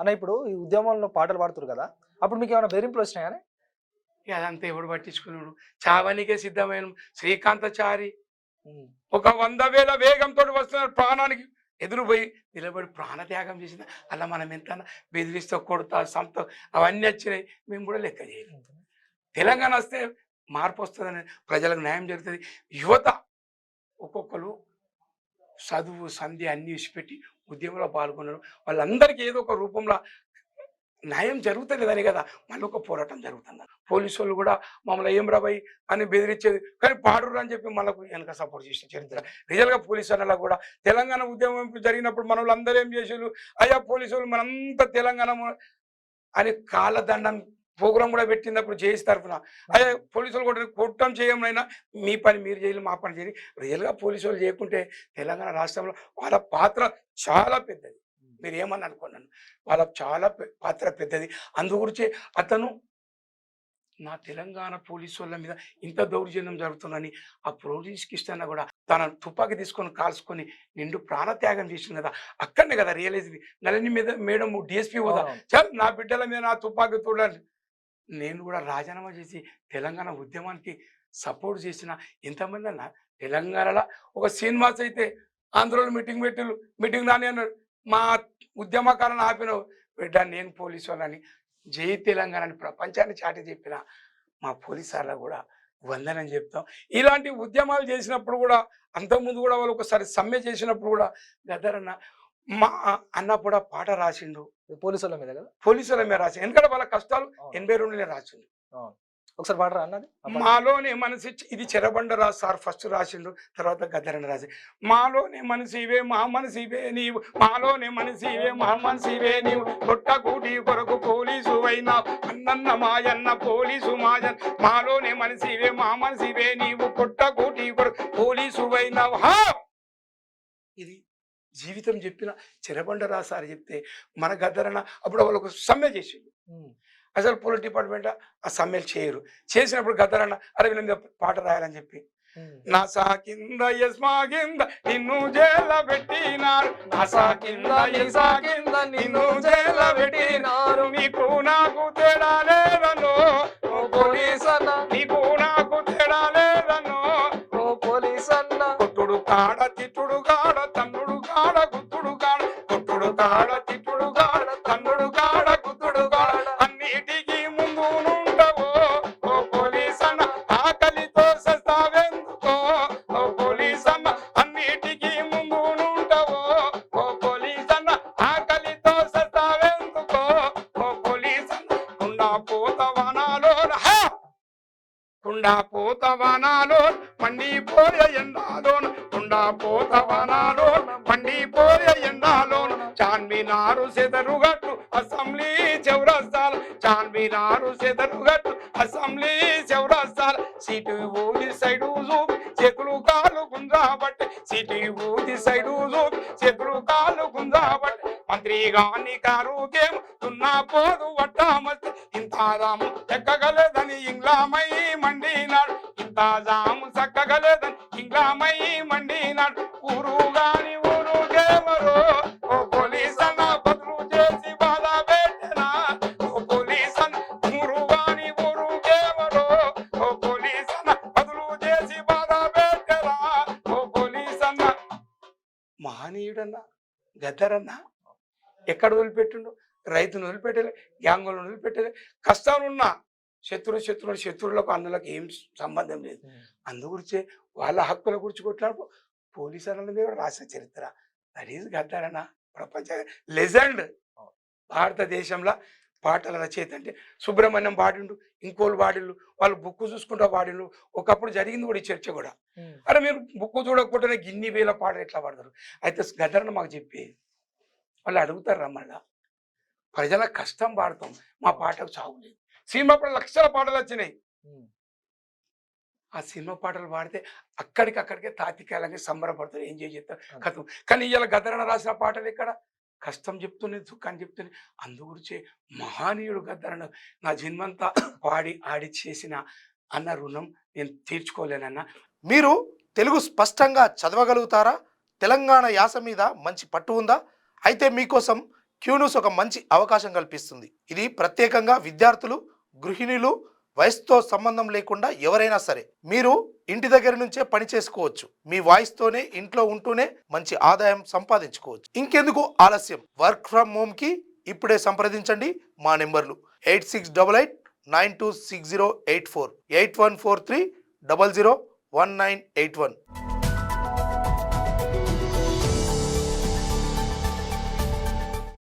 అన్న ఇప్పుడు ఈ ఉద్యమంలో పాటలు పాడుతురు కదా, అప్పుడు మీకు ఏమైనా బెదిరింపులు వచ్చినాయా అని? ఇక అదంతా ఎవడు పట్టించుకున్నాడు. చావనికే సిద్ధమైన శ్రీకాంతచారి హ్మ్. ఒక 100,000 వేగంతో వస్తున్న ప్రాణానికి ఎదురుపోయి నిలబడి ప్రాణత్యాగం చేసిన అలా మనం ఎంత బెదిరిస్తా కొడతా సంత అవన్నీ వచ్చినాయి. మేము కూడా లెక్క చేయలేం. తెలంగాణ వస్తే మార్పు వస్తుందని ప్రజలకు న్యాయం జరుగుతుంది. యువత ఒక్కొక్కరు చదువు సంధి అన్ని విడిచిపెట్టి ఉద్యమంలో పాల్గొన్నారు. వాళ్ళందరికీ ఏదో ఒక రూపంలో న్యాయం జరుగుతలేదని కదా మళ్ళీ ఒక పోరాటం జరుగుతుంది. పోలీసు వాళ్ళు కూడా మమ్మల్ని ఏం రాబాయి అని బెదిరించేది, కానీ పాడురు అని చెప్పి మనకు వెనక సపోర్ట్ చేసిన చరిత్ర. రియల్గా పోలీసు అన్నలా కూడా తెలంగాణ ఉద్యమం జరిగినప్పుడు మన వాళ్ళు అందరూ ఏం చేసేవాళ్ళు, అయ్యా పోలీసు వాళ్ళు మనంతా తెలంగాణ అని కాళ్ళదండం ప్రోగ్రాం కూడా పెట్టినప్పుడు జేఏసీ తరఫున అయ్యా పోలీసులు కూడా కొట్టం చేయమైనా మీ పని మీరు చేయాలి మా పని చేయాలి. రియల్గా పోలీసు వాళ్ళు చేయకుంటే తెలంగాణ రాష్ట్రంలో వాళ్ళ పాత్ర చాలా పెద్దది. మీరు ఏమని అనుకున్నాను, వాళ్ళ చాలా పాత్ర పెద్దది. అందుగురించే అతను నా తెలంగాణ పోలీసు వాళ్ళ మీద ఇంత దౌర్జన్యం జరుగుతుందని ఆ పోలీస్ కిష్టన్న కూడా తన తుపాకీ తీసుకొని కాల్చుకొని నిండు ప్రాణత్యాగం చేసింది కదా, అక్కడనే కదా రియలైజ్ నళిని మీద మేడం డిఎస్పీ హోదా చాలు నా బిడ్డల మీద నా తుపాకీ చూడాలి. నేను కూడా రాజీనామా చేసి తెలంగాణ ఉద్యమానికి సపోర్ట్ చేసిన ఎంతమంది అన్న తెలంగాణలో ఒక శ్రీనివాస్ అయితే ఆంధ్రలో మీటింగ్ పెట్టిళ్ళు, మీటింగ్ రాని అన్నాడు, మా ఉద్యమకాలను ఆపినావు బిడ్డ నేను పోలీసు వాళ్ళని జై తెలంగాణ అని ప్రపంచాన్ని చాటి చెప్పిన మా పోలీసార్లు కూడా వందనం చెప్తాం. ఇలాంటి ఉద్యమాలు చేసినప్పుడు కూడా అంతకుముందు కూడా వాళ్ళు ఒకసారి సమ్మె చేసినప్పుడు కూడా గద్దరన్న మా అన్న కూడా పాట రాసిండు పోలీసుల మీద కదా, పోలీసుల మీద రాసిండు. ఎందుకంటే వాళ్ళ కష్టాలు 82 రాసిండు. ఒకసారి పాడరా అన్నది. మాలోనే మనసి ఇది చెరబండరాజు సార్ ఫస్ట్ రాసిండు, తర్వాత గద్దరన్న రాసి మాలోనే మనసివే మా మనసివే నీవు, మాలోనే మనసివే మా మనసివే నీవు, కొట్టకూటి కొరకు పోలీసు అయినా అన్నన్న మాయన్న పోలీసు మాయన్, మాలోనే మనసివే మా మనసివే నీవు, కొట్టకూటి కొరకు పోలీసు అయినావు. ఇది జీవితం చెప్పిన చెరబండరాజు సార్ చెప్తే మన గద్దరన్న అప్పుడు వాళ్ళకు సమ్మె చేసిండు. అసలు పోలీస్ డిపార్ట్మెంట్ ఆ సమ్మెలు చేయరు. చేసినప్పుడు గద్దరన్న అరే వీళ్ళ పాట రాయాలని చెప్పి నా సా కింద ఎస్మా కింద నిన్ను జైల పెట్టినారు, నా సా కింద ఎస్మా కింద నిన్ను జైల పెట్టినారు, నీకు నాకు తేడా లేదనో ఓ పోలీస్ అన్న, నీకు నాకు తేడా లేదనో ఓ పోలీస్ అన్న, కొట్టుడు కాడ తిట్టుడు కాడ తన్నుడు కాడ గుత్తుడు కాడ, కొట్టుడు కాడ తిట్టుడు కాడ తన్నుడు కాడ గుత్తుడు కాడ, అన్నిటికీ ముందు నుండవో ఓ పోలీస్ అన్న, ఆకలితో సస్తావెందుకో ఓ పోలీస్ అన్న, అన్నిటికీ ముందు నుండవో ఓ పోలీస్ అన్న, ఆకలితో సస్తావెందుకో ఓ పోలీస్ అన్న, కుండా పోత వనాలోన కుండా పోత వనాలో మండిపోయే ఎండాలోన, కుండా పోత వనాలో మండిపోయే ఎండాలోన, చాన్మినారు సెదరుగట్టు అసెంబ్లీ చౌరస్తాల, చాన్మినారు సెదరుగట్టు అసెంబ్లీ చౌరస్తాల, సీటు ఊది సైడు చూపి చేతులు కాళ్ళు గుంజాబట్టి, సీటు ఊది సైడు చూపి చేతులు కాళ్ళు గుంజాబట్టి, మంత్రి గాని కారుకేం తున్నా పోదు వడ్డామస్తే, ఇంత రాము ఎక్కగలేదని ఇంగ్లామై మండినాడు, ఇంత జాము చక్కగలేదని ఇంగ్లామై మండినాడు, ఊరు గాని ఊరు గేమరో ఓ పోలీస్ అన్న బదులు చేసి బాధ పెట్టనా, ఓ పోలీస్ అన్న ఊరు గాని ఊరు గేమరో ఓ పోలీస్ అన్న బదులు చేసి బాధ పెట్టరా ఓ పోలీస్ అన్న. మహనీయుడన్న గద్దరన్న ఎక్కడ వదిలిపెట్టిండు, రైతును వదిలిపెట్టలే, గ్యాంగులను వదిలిపెట్టలే, కష్టాలున్నా శత్రువులకు అందులోకి ఏం సంబంధం లేదు. అందుగురించే వాళ్ళ హక్కుల గురించి కొట్టినప్పుడు పోలీసు అన్నది కూడా రాసిన చరిత్ర. దట్ ఈజ్ గద్దరన్న ప్రపంచ లెజెండ్. భారతదేశంలో పాటల రచయిత అంటే సుబ్రహ్మణ్యం పాడిండు, ఇంకోళ్ళు పాడిండు, వాళ్ళు బుక్ చూసుకుంటూ పాడిండు. ఒకప్పుడు జరిగింది కూడా ఈ చర్చ కూడా, అరే మీరు బుక్ చూడకపోతే గిన్ని వేల పాటలు ఎట్లా పాడతారు. అయితే గద్దరన్న మాకు చెప్పేది, వాళ్ళు అడుగుతారు రమ్మల్లా ప్రజల కష్టం పాడతాం, మా పాటకు చావులేదు. సినిమా పాటలు లక్షల పాటలు వచ్చినాయి, ఆ సినిమా పాటలు పాడితే అక్కడికక్కడికే తాతికాలంగా సంబరపడతారు, ఎంజాయ్ చేస్తారు కథం. కానీ ఇవాళ గద్దరన్న రాసిన పాటలు ఎక్కడ కష్టం చెప్తుంది, దుఃఖాన్ని చెప్తుంది. అందుగురించే మహానీయుడు గద్దరన్న. నా జన్మంతా పాడి ఆడి చేసిన అన్న రుణం నేను తీర్చుకోలేనన్నా. మీరు తెలుగు స్పష్టంగా చదవగలుగుతారా? తెలంగాణ యాస మీద మంచి పట్టు ఉందా? అయితే మీకోసం క్యూ న్యూస్ ఒక మంచి అవకాశం కల్పిస్తుంది. ఇది ప్రత్యేకంగా విద్యార్థులు, గృహిణులు, వయసుతో సంబంధం లేకుండా ఎవరైనా సరే మీరు ఇంటి దగ్గర నుంచే పని చేసుకోవచ్చు. మీ వాయిస్తోనే ఇంట్లో ఉంటూనే మంచి ఆదాయం సంపాదించుకోవచ్చు. ఇంకెందుకు ఆలస్యం? వర్క్ ఫ్రమ్ హోమ్ కి ఇప్పుడే సంప్రదించండి. మా నెంబర్లు 8688926084, 8143001981.